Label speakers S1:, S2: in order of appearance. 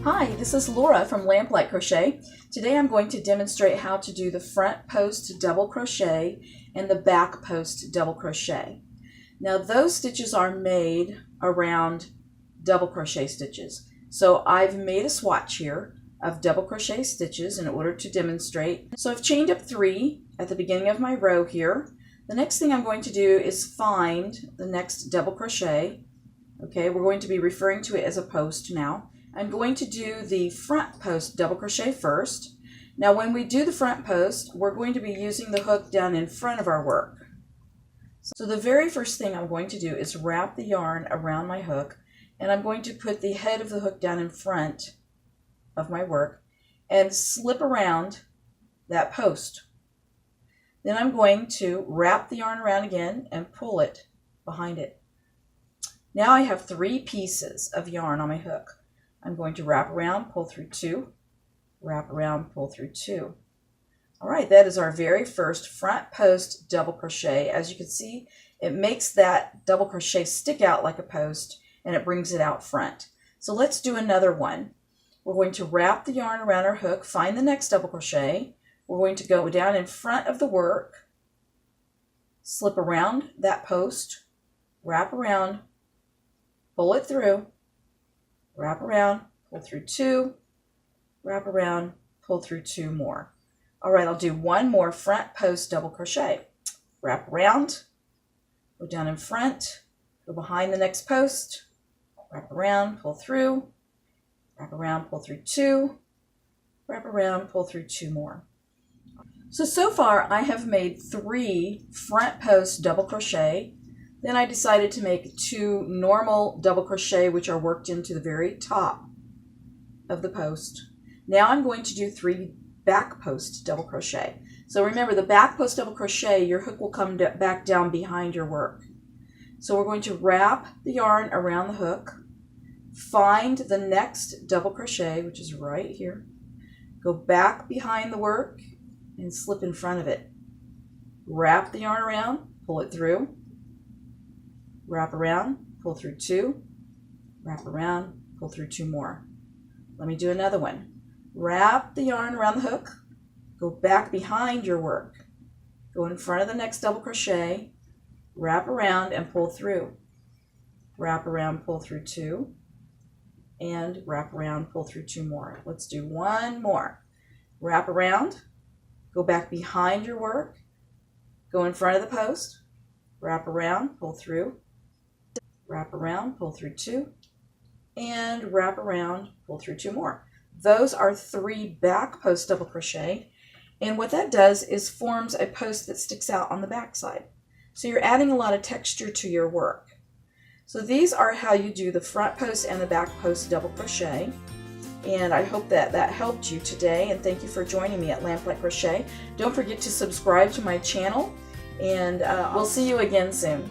S1: Hi, this is Laura from Lamplight Crochet. Today I'm going to demonstrate how to do the front post double crochet and the back post double crochet. Now those stitches are made around double crochet stitches. So I've made a swatch here of double crochet stitches in order to demonstrate. So I've chained up 3 at the beginning of my row here. The next thing I'm going to do is find the next double crochet. Okay, we're going to be referring to it as a post now. I'm going to do the front post double crochet first. Now when we do the front post, we're going to be using the hook down in front of our work. So the very first thing I'm going to do is wrap the yarn around my hook, and I'm going to put the head of the hook down in front of my work and slip around that post. Then I'm going to wrap the yarn around again and pull it behind it. Now I have 3 pieces of yarn on my hook. I'm going to wrap around, pull through 2, wrap around, pull through 2. All right, that is our very first front post double crochet. As you can see, it makes that double crochet stick out like a post, and it brings it out front. So let's do another one. We're going to wrap the yarn around our hook, find the next double crochet. We're going to go down in front of the work, slip around that post, wrap around, pull it through, wrap around, pull through 2, wrap around, pull through 2 more. All right, I'll do one more front post double crochet. Wrap around, go down in front, go behind the next post, wrap around, pull through, wrap around, pull through 2, wrap around, pull through 2 more. So far I have made 3 front post double crochet. Then I decided to make 2 normal double crochet, which are worked into the very top of the post. Now I'm going to do 3 back post double crochet. So remember, the back post double crochet, your hook will come back down behind your work. So we're going to wrap the yarn around the hook, find the next double crochet, which is right here, go back behind the work and slip in front of it. Wrap the yarn around, pull it through, wrap around, pull through 2, wrap around, pull through 2 more. Let me do another one. Wrap the yarn around the hook, go back behind your work, go in front of the next double crochet, wrap around and pull through. Wrap around, pull through 2, and wrap around, pull through 2 more. Let's do one more. Wrap around, go back behind your work, go in front of the post, wrap around, pull through, wrap around, pull through 2, and wrap around, pull through 2 more. Those are 3 back post double crochet, and what that does is forms a post that sticks out on the back side. So you're adding a lot of texture to your work. So these are how you do the front post and the back post double crochet, and I hope that helped you today, and thank you for joining me at Lamplight Crochet. Don't forget to subscribe to my channel, and we'll see you again soon.